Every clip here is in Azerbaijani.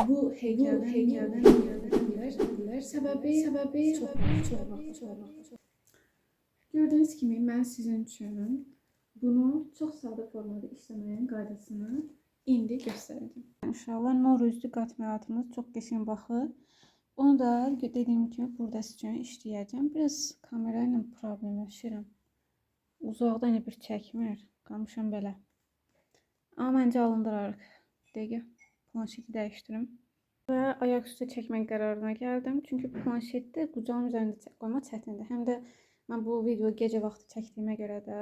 bu heykeldən dedilər. Səbəbi çox. Gördüyünüz kimi mən sizin üçün bunu çox sadə formada işləməyin qaydasını indi göstərəcəm. İnşallah nor üzlü qatmiyyatımız çox qəşəng baxır. Onu da dediyim kimi burada sizin üçün işləyəcəm. Biraz kamera ilə problemləşirəm. Uzaqdan bir çəkmir. Qalmışam belə. Amma məncə alındırarıq. Dəqiqə planşeti dəyişdirim. Və ayaqüstü çəkmək qərarına gəldim. Çünki planşetdə qucağın üzərində qoymaq çətindir. Həm də mən bu video gecə vaxtı çəkdiyimə görə də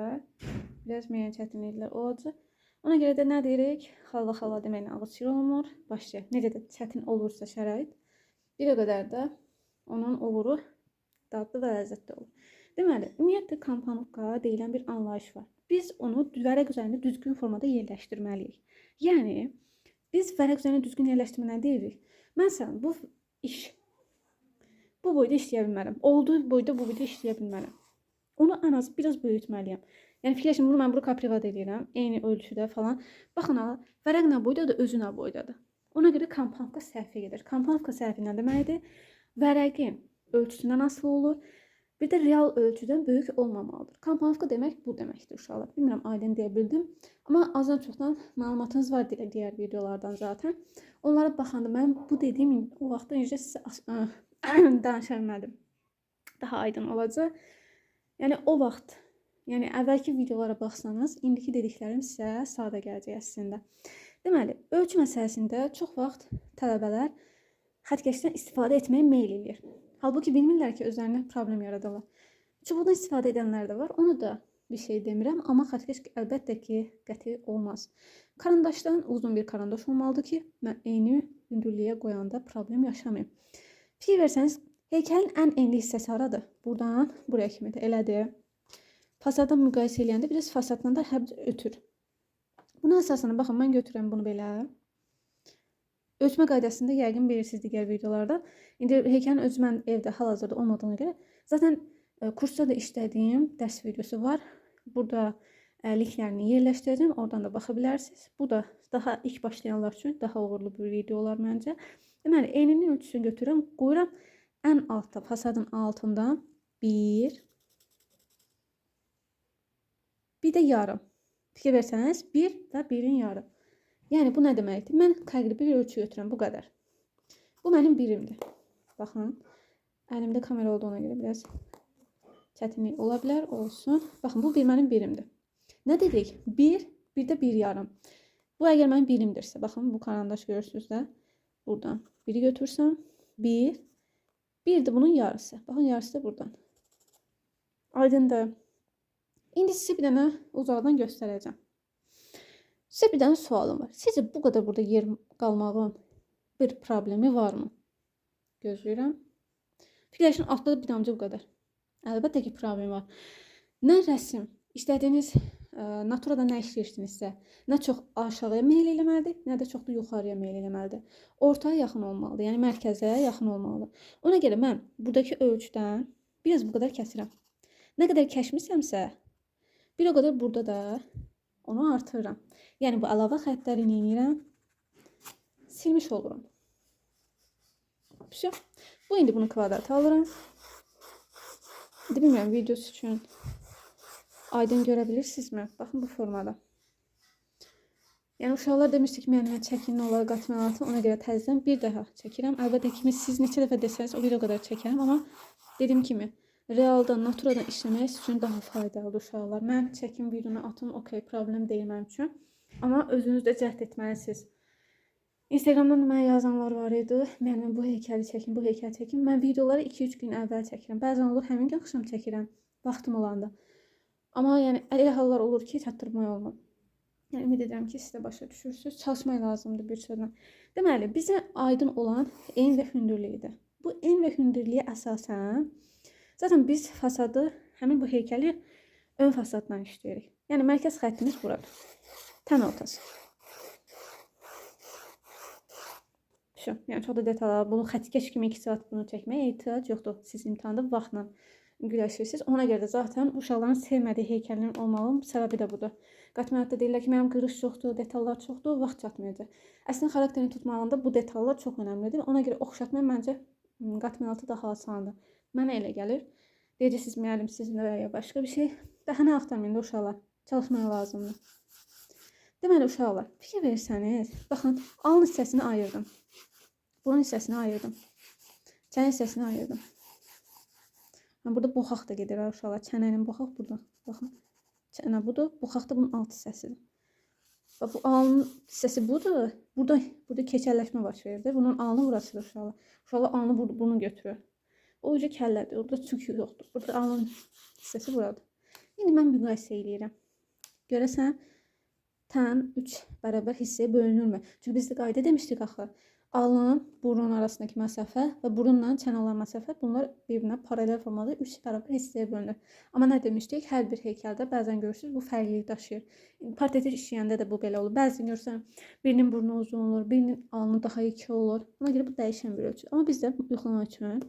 biraz müəyyən çətinliklər olacaq. Ona görə də nə deyirik? Xalla deməklə ağız şir olmur. Başlayaq. Necə də çətin olursa şərait, bir o qədər də onun uğuru dadlı və ləzzətli olur. Deməli, ümumiyyətlə kampanovka deyilən bir anlayış var. Biz onu vərəq üzərində düzgün formada yerləşdirməliyik. Yəni, biz vərəq üzərində düzgün yerləşdirmə nə deyirik? Məsələn, bu iş bu boyda işləyə bilmərəm. Olduğu boyda bu boyda işləyə bilmərəm. Onu ən az biraz böyütməliyəm. Yəni, fikirləşin, bunu mən kaprivat edirəm, eyni ölçüdə falan. Baxın, vərəq nə boydadır, özü nə boydadır. Ona görə kampanovka səhvə gedir. Kampanovka səhvi nə deməkdir? Vərəqin ölçüsündən asılı olur. Bir də real ölçüdən böyük olmamalıdır. Kampanovka demək bu deməkdir uşaqlar. Bilmirəm, aydın deyə bildim. Amma azdan çoxdan məlumatınız var digər videolardan zaten. Onlara baxanda mən bu dediyim o vaxtda necə sizə danışa bilmədim. Daha aydın olacaq. Yəni o vaxt, yəni əvvəlki videolara baxsanız, indiki dediklərim sizə sadə gələcək əslində. Deməli, ölçü məsələsində çox vaxt tələbələr xəttkeşdən istifadə etməyə meyl edir. Halbuki bilmirlər ki, özlərinə problem yaradırlar. Çubuqdan istifadə edənlər də var. Onu da bir şey demirəm. Amma xəttkeş əlbəttə ki, qəti olmaz. Karandaşdan uzun bir karandaş olmalıdır ki, mən eyni hündürlüyə qoyanda problem yaşamayım. Fikir versəniz, heykəlin ən enli hissəsi haradır? Buradan buraya kimidir. Elədir. Fasaddan müqayisə eləyəndə biraz fasaddan da həbc ötür. Buna əsasına baxın, mən götürürəm bunu belə. Ölçmə qaydasında yəqin bilirsiniz digər videolarda. İndi heykəlin özü mən evdə hal-hazırda olmadığına görə zaten kursda da işlədiyim dərs videosu var. Burada linklərini yerləşdirəcəm. Oradan da baxa bilərsiniz. Bu da daha ilk başlayanlar üçün daha uğurlu bir video olar məncə. Deməli, eninin ölçüsünü götürürəm, qoyuram ən altda, fasadın altından 1 bir də yarım. Fikir versəniz, 1 və 1-in yarım. Yəni, bu nə deməkdir? Mən təqribi bir ölçü götürürəm, bu qədər. Bu mənim birimdir. Baxın, əlimdə kamera olduğuna görə biraz çətinlik ola bilər, olsun. Baxın, bu mənim birimdir. Nə dedik? 1, bir də 1 yarım. Bu, əgər mənim birimdirsə, baxın, bu karandaş görürsünüz də, buradan 1-i götürsəm, 1, bir də bunun yarısı. Baxın, yarısı da buradan. Aydındır. İndi sizə bir dənə uzaqdan göstərəcəm. Sizə bir dənə sualım var. Sizcə bu qədər burada yer qalmağın bir problemi varmı? Gözləyirəm. Fikirləşin, altda da bir damcı bu qədər. Əlbəttə ki, problem var. Nə rəsm, istədiyiniz naturada nə işləyirsinizsə, nə çox aşağıya meyl eləməlidir, nə də çox da yuxarıya meyl eləməlidir. Ortaya yaxın olmalıdır, yəni mərkəzə yaxın olmalıdır. Ona görə mən buradakı ölçüdən biraz bu qədər kəsirəm. Nə qədər kəsmişəmsə, bir o qədər burada da onu artırıram. Yəni, bu əlavə xəttləri neyirəm? Silmiş olurum. Bu, indi bunu kvadrata alıram. Bilmirəm, videosu üçün aydın görə bilirsinizmi? Baxın, bu formada. Yəni, uşaqlar demişdi ki, müəllimə çəkin olaraq qatmanatı, ona görə təzədən bir daha çəkirəm. Əlbəttə ki, siz neçə dəfə desəniz, o bir o qədər çəkərəm. Amma dediyim kimi, realdan, naturadan işləmək üçün daha faydalıdır uşaqlar. Mən çəkim videonu atım, okey, problem deyil mənim üçün. Amma özünüz də cəhd etməlisiniz. Instagramdan da mənə yazanlar var idi. Müəllimə bu heykəli çəkin, bu heykəli çəkin. Mən videoları 2-3 gün əvvəl çəkirəm. Bəzən olur, həmin gün axşam çəkirəm, vaxtım olanda. Amma yəni, elə hallar olur ki, çatdırmaq olmur. Yəni, ümid edirəm ki, siz də başa düşürsünüz. Çalışmaq lazımdır bir sözlə. Deməli, bizə aydın olan en və hündürlüyüdür. Bu en və hündürlüyə əsasən, zaten biz fasadı, həmin bu heykəli ön fasaddan işləyirik. Yəni, mərkəz xəttimiz buradır. Tən ortası. Yəni, çox da detallar. Bunu xəttkeş kimi 2 saat bunu çəkməyə ehtiyac yoxdur. Siz imtihanda vaxtla güləşirsiniz. Ona görə də zaten uşaqların sevmədiyi heykəllərin olmağının səbəbi də budur. Qatmanatda deyirlər ki, mənim qırış çoxdur, detallar çoxdur, vaxt çatmayacaq. Əslində xarakterin tutmağında bu detallar çox önəmlidir. Ona görə oxşatmaq məncə qatmanatı daha asandır. Mənə elə gəlir. Deyəcəksiniz müəllim sizinlə və ya başqa bir şey. Bəhanə axtarmayın da uşaqlar. Çalışmaq lazımdır. Deməli uşaqlar, fikir versəniz, baxın, alın hissəsini ayırdım. Burun hissəsini ayırdım. Çənə hissəsini ayırdım. Burada boxaq da gedir uşaqlar. Çənənin boxaq burada. Baxın. Çənə budur. Boxaq da bunun alt hissəsidir. Bax bu alnın hissəsi budur. Burada keçəlləşmə baş verir. Bunun alnı burasıdır uşaqlar. Uşaqlar alnı bunu götürür. O ucu kəllədir. Orada çükü yoxdur. Burada alnın hissəsi buradır. İndi mən müqayisə eləyirəm. Görəsən tən 3 bərabər hissəyə bölünürmü? Çünki biz də qayda demişdik axı. Alnın, burun arasındakı məsafə və burunla çənə olan məsafə bunlar bir-birinə paralel formada 3 bərabər hissəyə bölünür. Amma nə demişdik? Hər bir heykəldə bəzən görürsünüz bu fərqlilik daşıyır. Portreti işləyəndə də bu belə olur. Bəzən görürsən birinin burnu uzun olur, birinin alnı daha yekə olur. Ona görə bu dəyişən bir ölçü. Amma biz də yoxlamaq üçün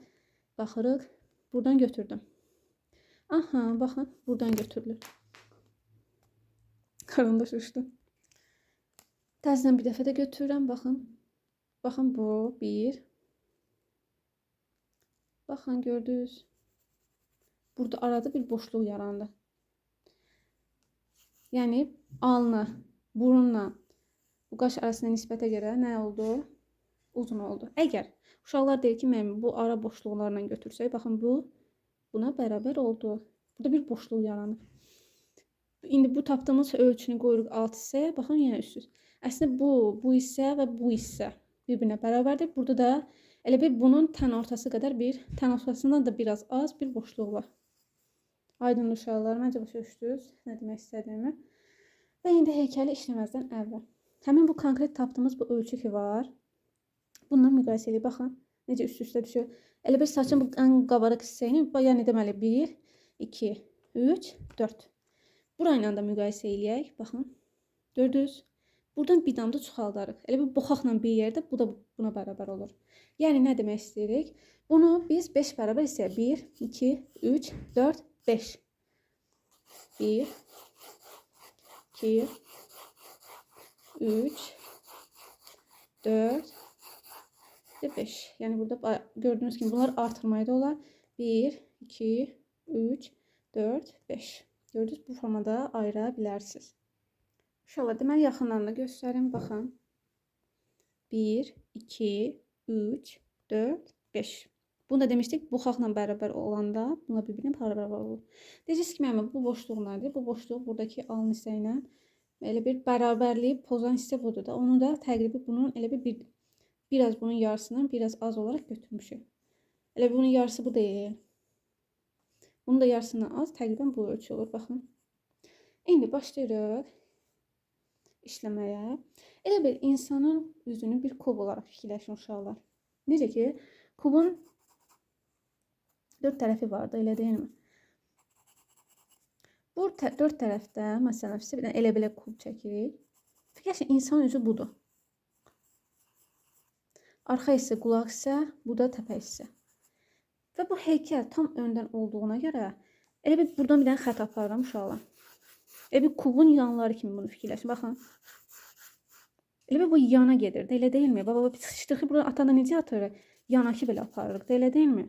baxırıq. Buradan götürdüm. Aha, baxın, buradan götürülür. Karandaş uçdu. Təzədən bir dəfə də götürürəm, baxın. Baxın bu bir. Baxın gördünüz. Burada arada bir boşluq yarandı. Yəni alnı, burunla bu qaş arasında nisbətə görə nə oldu? Uzun oldu. Əgər uşaqlar deyir ki, mən bu ara boşluqlarla götürsək, baxın bu buna bərabər oldu. Burada bir boşluq yaranır. İndi bu tapdığımız ölçünü qoyuruq alt hissəyə. Baxın yenə üstsüz. Əslində bu hissə və bu hissə bir-birinə bərabərdir. Burada da elə bir bunun tən ortası qədər tən ortasından da biraz az bir boşluq var. Aydın uşaqlar, məncə başa düşdünüz nə demək istədiyimi. Və indi heykəli işləməzdən əvvəl. Həmin bu konkret tapdığımız bu ölçü ki var. Bununla müqayisə edib baxın. Necə üst-üstə düşür. Elə bir saçın bu ən qabarıq hissəyini, yəni deməli 1, 2, 3, 4. Burayla da müqayisə eləyək. Baxın. Gördünüz? Buradan bir damda çoxaldarıq. Elə bir boxaqla bir yerdə bu da buna bərabər olur. Yəni nə demək istəyirik? Bunu biz 5 bərabər hissəyə 1, 2, 3, 4, 5. 1, 2, 3, 4 ve 5. Yəni burada gördüğünüz kimi bunlar artırmayı da olar. 1, 2, 3, 4, 5. Gördünüz bu formada ayıra bilərsiniz. Uşaqlar deməli yaxınlarını göstərin. Baxın. 1, 2, 3, 4, 5. Bunu da demişdik. Buxaqla bərabər olanda buna bir-birinin bərabər olur. Deyəcəksiniz ki, mənim bu boşluq nədir? Bu boşluq buradakı alın hissə ilə elə bir bərabərliyi pozan hissə budur da. Onu da təqribi bunun elə biraz bunun yarısından biraz az olaraq götürmüşük. Elə bunun yarısı bu deyil. Bunun da yarısından az təqribən bu ölçü olur. Baxın. İndi başlayırıq işləməyə. Elə bir insanın üzünü bir kub olaraq fikirləşin uşaqlar. Necə ki, kubun 4 tərəfi vardı, elə deyilmi? Bu 4 tərəfdə, məsələn, elə belə kub çəkirik. Fikirləşin, insan üzü budur. Arxa hissə qulaq hissə, bu da təpə hissə. Və bu heykəl tam öndən olduğuna görə elə bir buradan bir dənə xət aparıram uşaqlar. Elə bir kubun yanları kimi bunu fikirləşin. Baxın. Elə bir bu yana gedirdi, elə deyilmi? Baba biz sıçdırıq buradan atanda necə atırıq? Yanakı belə aparırıq da, elə deyilmi?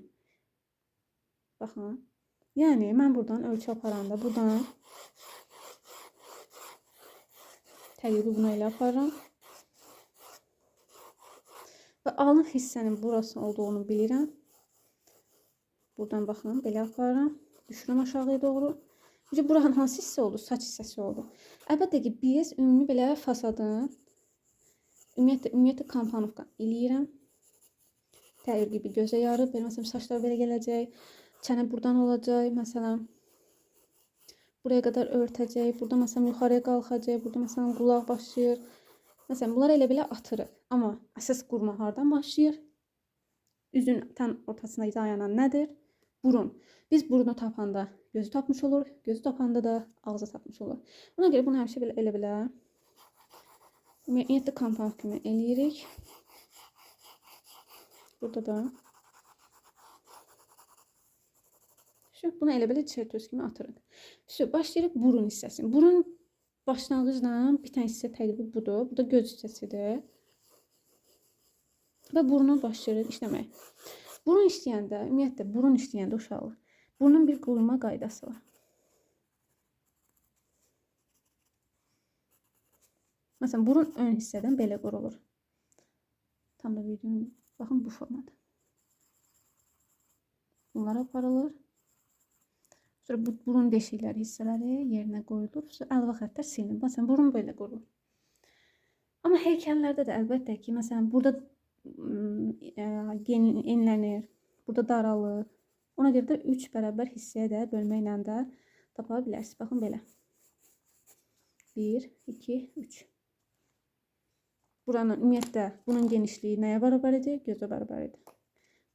Baxın. Yəni mən buradan ölçü aparanda buradan təqribi buna elə aparıram. Və alın hissənin burası olduğunu bilirəm. Buradan baxın, belə aparıram. Düşürəm aşağıya doğru. Buranın hansı hissə oldu? Saç hissəsi oldu. Əlbəttə ki, biz ümumi belə fasadın ümumiyyətlə kampanovka eləyirəm. Təqribi gözə yarıb, belə məsələn saçlar belə gələcək. Çənə buradan olacaq, məsələn. Buraya qədər örtəcək. Burada məsələn yuxarıya qalxacaq. Burada məsələn qulaq başlayır. Məsələn, bunları elə belə atırıq. Amma əsas qurma hardan başlayır? Üzün tən ortasına dayanan nədir? Burun. Biz burunu tapanda gözü tapmış olur. Gözü tapanda da ağzı tapmış olur. Ona görə bunu həmişə belə elə ümumiyyətlə kampanov kimi eləyirik. Burada da Bunu elə belə çertoz kimi atırıq. Başlayırıq burun hissəsini. Burun başlanğıcla bitən hissə təqribi budur. Bu da göz hissəsidir. Və burunu başlayırıq işləməyə. Burun işləyəndə, ümumiyyətlə burun işləyəndə uşaqlar, burnun bir qurulma qaydası var. Məsələn, burun ön hissədən belə qurulur. Tam da videonun, baxın bu formada. Bunlar aparılır. Sonra bu burun deşikləri hissələri yerinə qoyulur. Sonra əlva xəttlər silinir. Məsələn, burun belə qurulur. Amma heykəllərdə də əlbəttə ki, məsələn, burada enlənir, burada daralır. Ona görə də 3 bərabər hissəyə də bölməklə də tapa bilərsiniz. Baxın belə. 1, 2, 3. Buranın ümumiyyətlə bunun genişliyi nəyə bərabər idi? Gözə bərabər idi.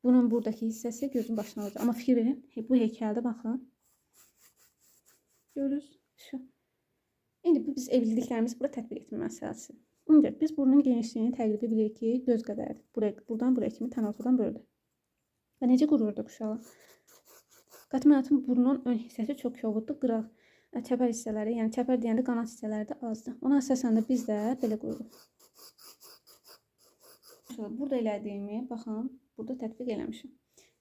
Bunun buradakı hissəsi gözün başına olacaq. Amma fikir verin, bu heykəldə baxın. Görürüz. İndi biz bildiklərimiz burada tətbiq etmə məsələsi. İndi biz burnun genişliyini təqribi bilirik ki, göz qədərdir. Buradan buraya kimi tən ortadan bölüdür. Və necə qururduq uşaqlar? Qatmanatın burnun ön hissəsi çox kobuddur, qıraq. Çəpər hissələri, yəni çəpər deyəndə qanat hissələri də azdır. Ona əsasən də biz də belə qoyuruq. Burada elədiyimi, baxın, burada tətbiq eləmişim.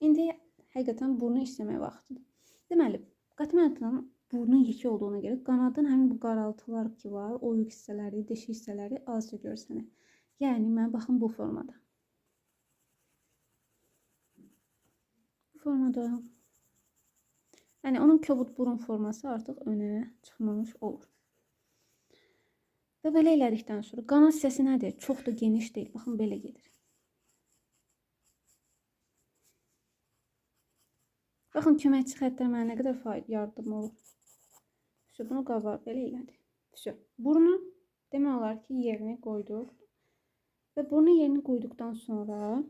İndi həqiqətən burnu işləmək vaxtıdır. Deməli, qatmanatın burnun yekə olduğuna görə qanadın həmin bu qaraltılar ki var, oyuq hissələri, deşik hissələri azca görsənir. Yəni, mən baxın bu formada. Bu formada. Yəni, onun kobud burun forması artıq önə çıxmamış olur. Və belə elədikdən sonra qanat hissəsi nədir? Çox da geniş deyil. Baxın, belə gedir. Baxın, köməkçi xəttlər mənə nə qədər yardım olur. Bunu qabar belə elədi. Burnu demək olar ki, yerini qoyduq. Və burnu yerini qoyduqdan sonra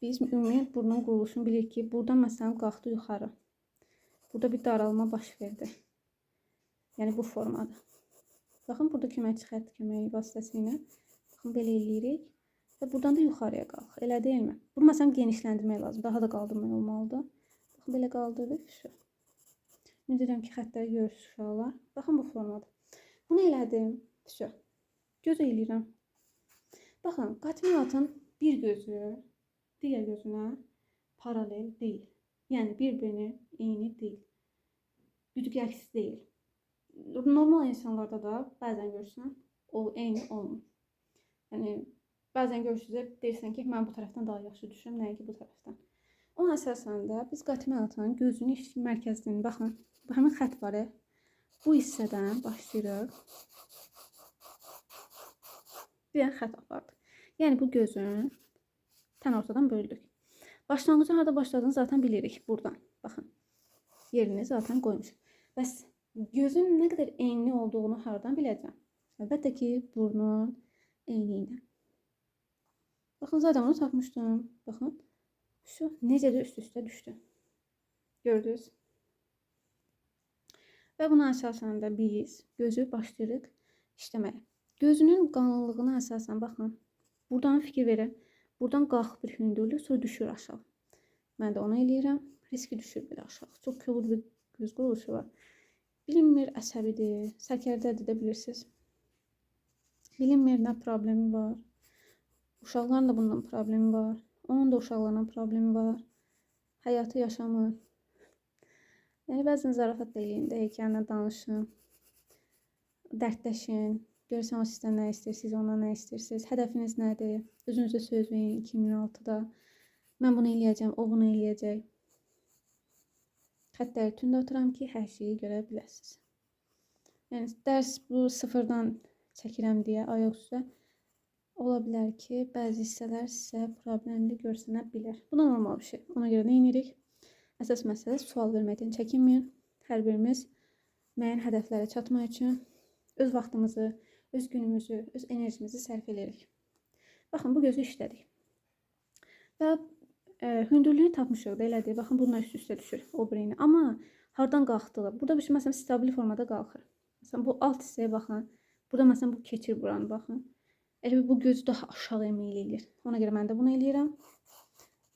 biz ümumi burnun quruluşunu bilirik ki, buradan məsələn qalxdı yuxarı. Burada bir daralma baş verdi. Yəni bu formada. Baxın, burada köməkçi xətt köməyi vasitəsilə baxın, belə eləyirik. Və buradan da yuxarıya qalx. Elə deyilmi? Bunu məsələn genişləndirmək lazım. Daha da qaldırmaq olmalıdır. Baxın, belə qaldırırıq. Ümid edirəm ki, xəttləri görürsünüz uşaqlar. Baxın, bu formada. Bunu elədim. Göz eləyirəm. Baxın, qatmanatın bir gözü digər gözünə paralel deyil. Yəni, bir-birini eyni deyil. Güdük-əks deyil. Normal insanlarda da bəzən görürsən, o eyni olmur. Yəni, bəzən görürsünüz, deyirsən ki, mən bu tərəfdən daha yaxşı düşürəm, nəyə ki bu tərəfdən. Onun əsasən də biz qatmanatın gözünün mərkəzini, baxın, həmin xətt var. Bu hissədən başlayırıq. Bir dənə xətt apardıq. Yəni, bu gözün tən ortadan böldük. Başlanğıcı harada başladığını zaten bilirik. Buradan, baxın, yerini zaten qoymuş. Bəs gözün nə qədər eyni olduğunu haradan biləcəm? Əlbəttə ki, burnun eyni ilə. Baxın, zaten bunu tapmışdım. Baxın, necə də üst-üstə düşdü. Gördünüz? Və buna əsasən də biz gözü başlayırıq işləməyə. Gözünün qalınlığına əsasən baxın. Buradan fikir verin. Buradan qalxıb bir hündürlük, sonra düşür aşağı. Mən də onu eləyirəm. Riski düşür belə aşağı. Çox kobud bir göz quruluşu var. Bilinmir, əsəbidir, səkərdədir də bilirsiniz. Bilinmir, nə problemi var. Uşaqların da bundan problemi var. Onun da uşaqlarla problemi var. Həyatı yaşamır. Yəni, bəzən zarafat eləyin də, heykəlinə danışın. Dərdləşin. Görürsən, o sizdən nə istəyir, siz ondan nə istəyirsiniz. Hədəfiniz nədir? Özünüzə söz verin 2006-da. Mən bunu eləyəcəm, o bunu eləyəcək. Xəttləri tündə oturam ki, hər şeyi görə biləsiniz. Yəni, dərs bu sıfırdan çəkirəm deyə ayaq üstə ola bilər ki, bəzi hissələr sizə problemli görsənə bilər. Bu da normal bir şey. Ona görə nə edirik? Əsas məsələ sual verməkdən çəkinməyin. Hər birimiz müəyyən hədəflərə çatmaq üçün öz vaxtımızı, öz günümüzü, öz enerjimizi sərf edirik. Baxın, bu gözü işlədik. Və hündürlüyünü tapmışıq da elədir. Baxın, bununla üst-üstə düşür o birini. Amma hardan qalxdığı. Burada bir şey, məsələn, stabil formada qalxır. Məsələn, bu alt hissəyə baxın. Burada, məsələn, bu keçir buranı, baxın. Elə bu gözü daha aşağı meyl eləyir. Ona görə mən də bunu eləyirəm.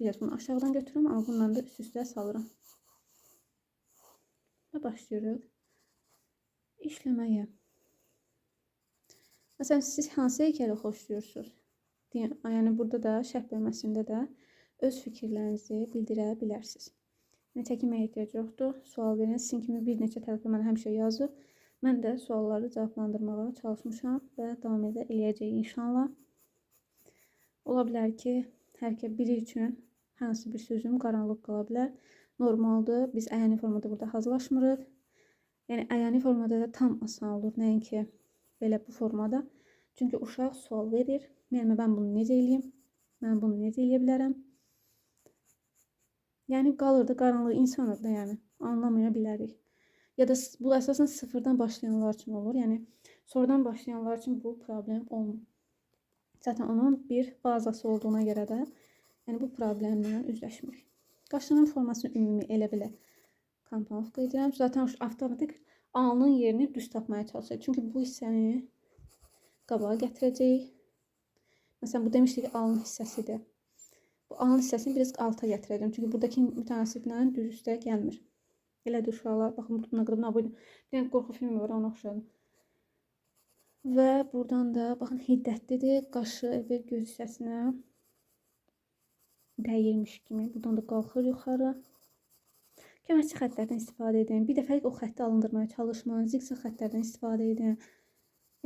Biraz bunu aşağıdan götürürüm, amma bundan da üst-üstə salıram. Və başlayırıq işləməyə. Məsələn, siz hansı heykəli xoşlayırsınız? Yəni burada da şərh bölməsində də öz fikirlərinizi bildirə bilərsiniz. Çəkinməyə ehtiyac yoxdur. Sual verin. Sizin kimi bir neçə tələbə mənə həmişə yazıb. Mən də sualları cavablandırmağa çalışmışam və davam edəcəyik inşallah. Ola bilər ki, hər kəs biri üçün hansı bir sözüm qaranlıq qala bilər. Normaldır. Biz əyani formada burada hazırlaşmırıq. Yəni əyani formada da tam asan olur. Nəinki belə bu formada. Çünki uşaq sual verir. Yəni mən bunu necə eləyim? Mən bunu necə eləyə bilərəm? Yəni qalır da qaranlıq insanıq da, yəni anlamaya bilərik. Ya da bu əsasən sıfırdan başlayanlar üçün olur. Yəni sonradan başlayanlar üçün bu problem olmur. Zaten onun bir bazası olduğuna görə də yəni bu problemlə üzləşmirik. Qaşının formasını ümumi elə belə komponovka edirəm. Zaten avtomatik alnın yerini düz tapmaya çalışacaq. Çünki bu hissəni qabağa gətirəcəyik. Məsələn, bu demişdik ki, alın hissəsidir. Bu alın hissəsini biraz alta gətirəcəm. Çünki buradakı mütənasiblə düz üstə gəlmir. Elədir uşaqlar. Baxın, buna qədər abunə. Bir dənə qorxu filmi var, ona oxşadım. Və buradan da, baxın, hiddətlidir. Qaşı və göz hissəsinə dəyirmiş kimi. Buradan da qalxır yuxarı. Köməkçi xəttlərdən istifadə edin. Bir dəfəlik o xətti alındırmaya çalışmayın. Zigzag xəttlərdən istifadə edin.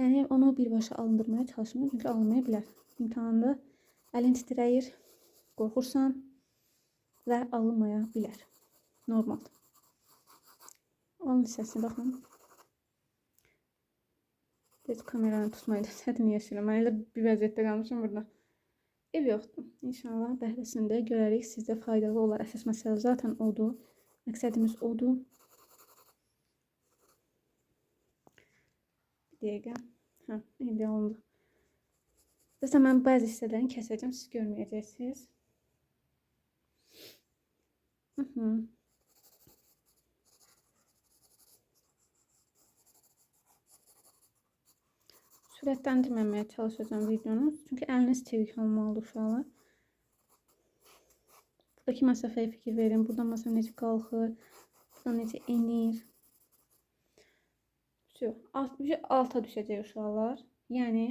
Yəni onu birbaşa alındırmaya çalışmayın. Çünki alınmaya bilər. İmtahanda əlin titrəyir, qorxursan və alınmaya bilər. Normal. Alın hissəsini baxın. Heç kameranı tutmayı da çətin yaşayıram. Mən elə bir vəziyyətdə qalmışım burada. Ev yoxdur. İnşallah bəhrəsində görərik. Sizdə faydalı olar. Əsas məsələ zaten odur. Məqsədimiz odur. Bir dəqiqə. Hə, indi oldu. Zaten mən bəzi hissələrini kəsəcəm. Siz görməyəcəksiniz. Sürətləndirməməyə çalışacağım videonu. Çünki əliniz çevik olmalıdır uşaqlar. Buradakı məsafəyə fikir verin. Buradan məsələn necə qalxır. Buradan necə enir. Alta düşəcək uşaqlar. Yəni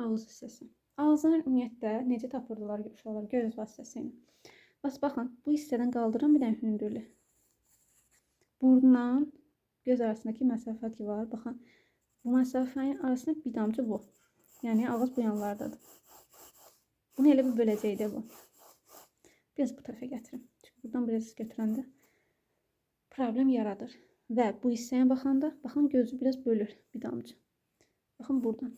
ağız hissəsi. Ağzını ümumiyyətlə necə tapırdılar uşaqlar göz vasitəsilə. Baxın, bu hissədən qaldırın bir dənə hündürlü. Burundan göz arasındakı məsafə ki var. Baxın, bu məsafənin arasında bir damcı bu. Yəni ağız bu yanlardadır. Bunu elə bir böləcəkdir bu. Biraz bu tərəfə gətirin. Çünki buradan biraz götürəndə problem yaradır. Və bu hissəyə baxanda, baxın gözü biraz bölür bir damcı. Baxın buradan.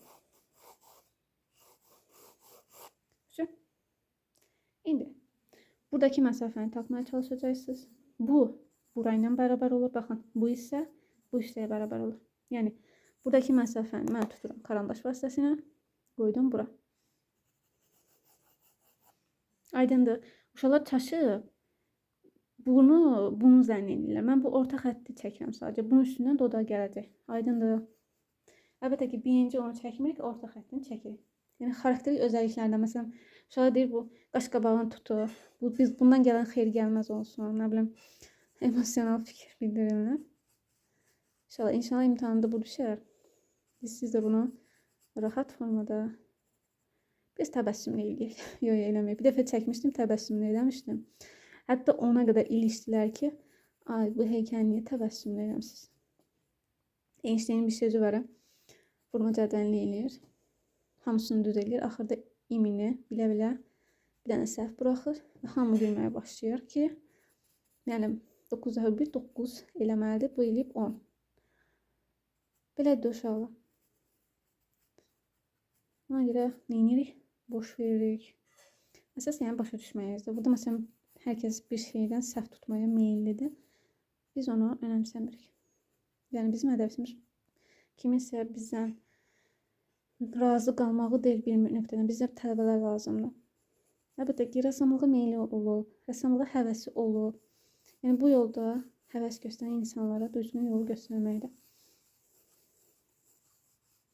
İndi buradakı məsafəni tapmaya çalışacaqsınız. Bu burayla bərabər olur. Baxın, bu hissə bu hissəyə bərabər olur. Yəni buradakı məsafəni mən tuturam karandaş vasitəsilə, qoydum bura. Aydındır. Uşaqlar çaşıb bunu zənn edirlər. Mən bu orta xətti çəkirəm sadəcə. Bunun üstündən doda gələcək. Aydındır. Əlbəttə ki, birinci onu çəkmirik, orta xəttini çəkirik. Yəni xarakterik özəlliklərdən məsələn uşaqlar deyir bu qaş qabağını tutur. Biz bundan gələn xeyir gəlməz olsun. Nə bilim emosional fikir bildirirlər. İnşallah imtahanda bu düşər. Siz də bunu rahat formada biz təbəssümlə eləyək. Yox, eləməyək. Bir dəfə çəkmişdim, təbəssümlə eləmişdim. Hətta ona qədər ilişdilər ki, ay bu heykəli niyə təbəssümlə eləmişsiniz? Einstein'in bir sözü var. Vurma cədvəlini eləyir. Hamısını düz eləyir. Axırda imini bilə-bilə bir dənə səhv buraxır və hamı gülməyə başlayır ki, yəni 9+1 9 eləməlidir. Bu eləyib 10. Belədir uşaqlar. Ona görə neyinirik? Boş veririk. Əsas yəni başa düşməyizdir. Burada məsələn hər kəs bir şeydən səhv tutmaya meyillidir. Biz onu önəmsəmirik. Yəni bizim hədəfimiz kiminsə bizdən razı qalmağı deyil bir nöqtədən. Bizə tələbələr lazımdır. Əlbəttə ki, rəssamlığa meyli olur, rəssamlığa həvəsi olur. Yəni bu yolda həvəs göstərən insanlara düzgün yolu göstərməkdir.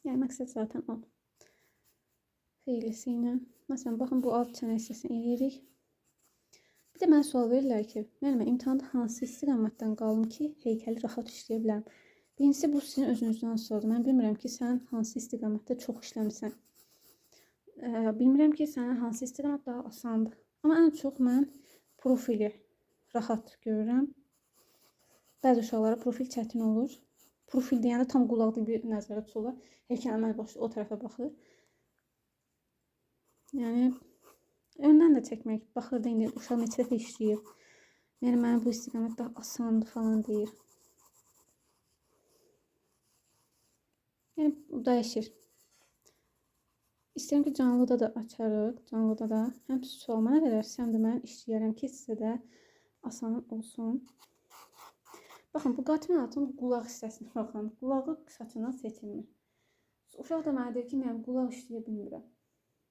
Yəni məqsəd zaten o. xeylisi ilə. Məsələn, baxın bu alt çənə hissəsini eləyirik. Bir də mənə sual verirlər ki, müəllimə, imtahanda hansı istiqamətdən qalım ki, heykəli rahat işləyə bilərəm? Birincisi, bu sizin özünüzdən asılıdır. Mən bilmirəm ki, sən hansı istiqamətdə çox işləmirsən. Bilmirəm ki, sənin hansı istiqamət daha asandır. Amma ən çox mən profili rahat görürəm. Bəzi uşaqlara profil çətin olur. Profil deyəndə tam qulaqlı bir nəzərə tutulur. Heykəl əməl başlayır, o tərəfə baxır. Yəni öndən də çəkmək, baxırdı indi uşaq neçə dəfə işləyib. Yəni mənim bu istiqamət daha asandır falan deyir. Yəni dəyişir. İstəyirəm ki, canlıda da açarıq. Canlıda da həm sual mənə verərsə, həm də mən işləyərəm ki, sizə də asan olsun. Baxın, bu qatminatın qulaq hissəsini baxın. Qulağı saçından seçilmir. Uşaq da mənə deyir ki, mən qulaq işləyə bilmirəm.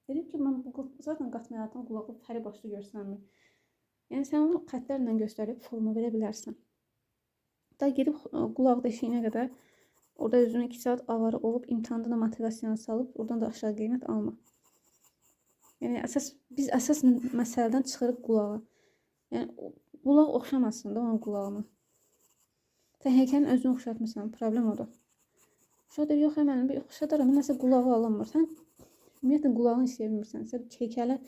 Dedim ki, mən bu zaten qatminatın qulağı fəri başlı görsənmir. Yəni sən onu xətlərlə göstərib forma verə bilərsən. Da gedib qulaq deşiyinə qədər orada özünü 2 saat avara olub imtahanda da motivasiyonu salıb oradan da aşağı qiymət alma. Yəni biz əsas məsələdən çıxırıq qulağa. Yəni qulaq oxşamasın da onun qulağına. Sən heykəlin özünü oxşatmırsan, problem odur. Uşaq deyir, yox, mənim bir oxşadaram, nəsə qulağı alınmır. Sən ümumiyyətlə qulağını istəyə bilmirsən. Sən heykələ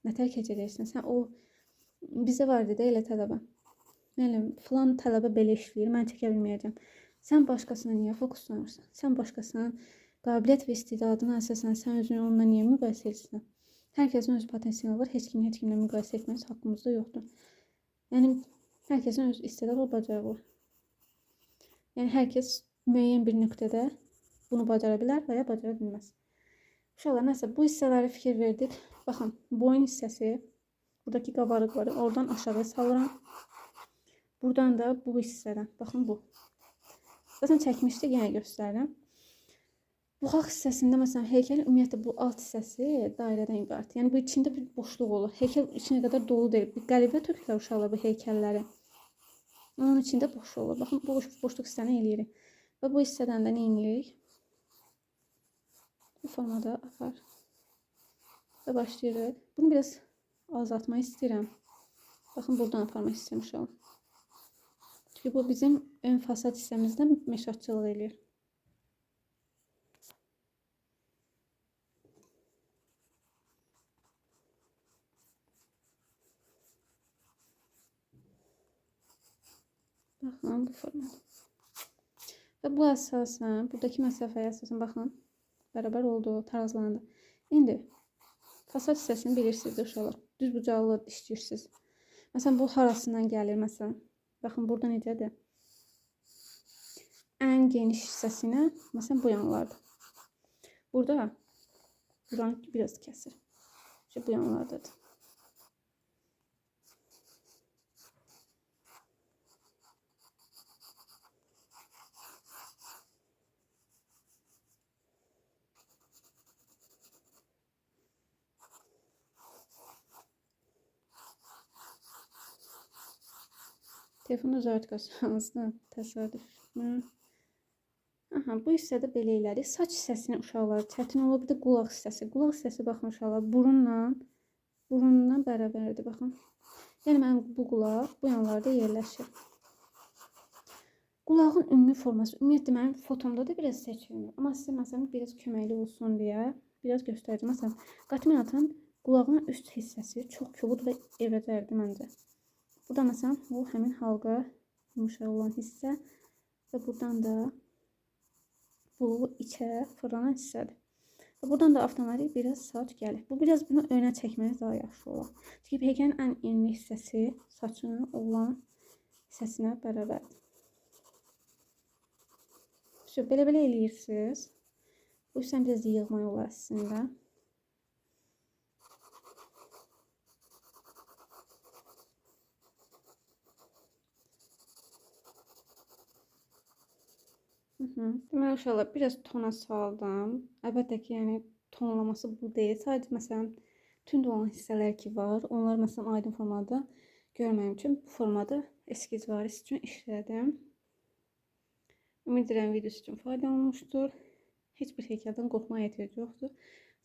nətər keçəcəksən? Sən o bizə var idi elə tələbə. Müəllim, filan tələbə belə işləyir, mən çəkə bilməyəcəm. Sən başqasına niyə fokuslanırsan? Sən başqasının qabiliyyət və istedadına əsasən sən özünü onunla niyə müqayisə edirsən? Hər kəsin öz potensialı var, heç kimlə müqayisə etməyiz haqqımızda yoxdur. Yəni hər kəsin öz istedad və bacarığı var. Yəni hər kəs müəyyən bir nöqtədə bunu bacara bilər və ya bacara bilməz. Uşaqlar, nəsə bu hissələri fikir verdik. Baxın, boyun hissəsi, buradakı qabarıqları oradan aşağıya salıram. Buradan da bu hissədən, baxın bu. Zaten çəkmişdik, yenə göstərirəm. Buxaq hissəsində, məsələn, heykəlin ümumiyyətlə bu alt hissəsi dairədən ibarət. Yəni bu içində bir boşluq olur. Heykəl içinə qədər dolu deyil. Bir qəlibə tökürlər uşaqlar bu heykəlləri. Onun içində boşluq olur. Baxın, bu boşluq hissəni eləyirik. Və bu hissədən də nə eləyirik? Bu formada apar. Və başlayırıq. Bunu biraz azaltmaq istəyirəm. Baxın, buradan aparmaq istəyirəm uşağı. Çünki bu bizim ön fasad hissəmizdə məşqçılıq eləyir. Baxın, bu formada. Və bu əsasən, buradakı məsafəyə əsasən baxın, bərabər oldu, tarazlandı. İndi fasad hissəsini bilirsiniz uşaqlar. Düz bucaqlı işləyirsiniz. Məsələn, bu harasından gəlir məsələn. Baxın, burada necədir? Ən geniş hissəsinə, məsələn, bu yanlardır. Burada buranı biraz kəsir. İşte bu yanlardadır. Telefonu uzartqasınızda təsadüfmü? Aha, bu hissədə belə elədik. Saç hissəsini uşaqlar çətin olur. Bir də qulaq hissəsi. Qulaq hissəsi baxın uşaqlar burunla bərabərdir. Baxın. Yəni mənim bu qulaq bu yanlarda yerləşir. Qulağın ümumi forması. Ümumiyyətlə mənim fotomda da biraz seçilmir. Amma sizə məsələn biraz köməkli olsun deyə biraz göstərəcəm. Məsələn, qatminatın qulağının üst hissəsi çox kobud və evrəcərdir məncə. Burada məsələn bu həmin halqa yumuşaq olan hissə və buradan da bu içə fırlanan hissədir. Və buradan da avtomatik biraz saç gəlir. Bu biraz bunu önə çəkməniz daha yaxşı olar. Çünki heykəlin ən enli hissəsi saçının olan hissəsinə bərabərdir. Belə eləyirsiniz. Bu hissəni biraz yığmaq olar əslində. Deməli uşaqlar biraz tona saldım. Əlbəttə ki, yəni tonlaması bu deyil. Sadəcə məsələn tünd olan hissələr ki var, onlar məsələn aydın formada görməyim üçün bu formada eskiz varis üçün işlədim. Ümid edirəm videosu üçün faydalı olmuşdur. Heç bir heykəldən qorxmaya ehtiyac yoxdur.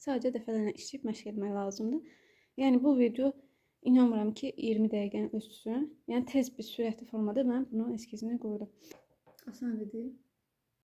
Sadəcə dəfələrlə işləyib məşq etmək lazımdır. Yəni bu video inanmıram ki 20 dəqiqəni ölçsün. Yəni tez bir sürətli formada mən bunu eskizini qoydum. Asan dedi.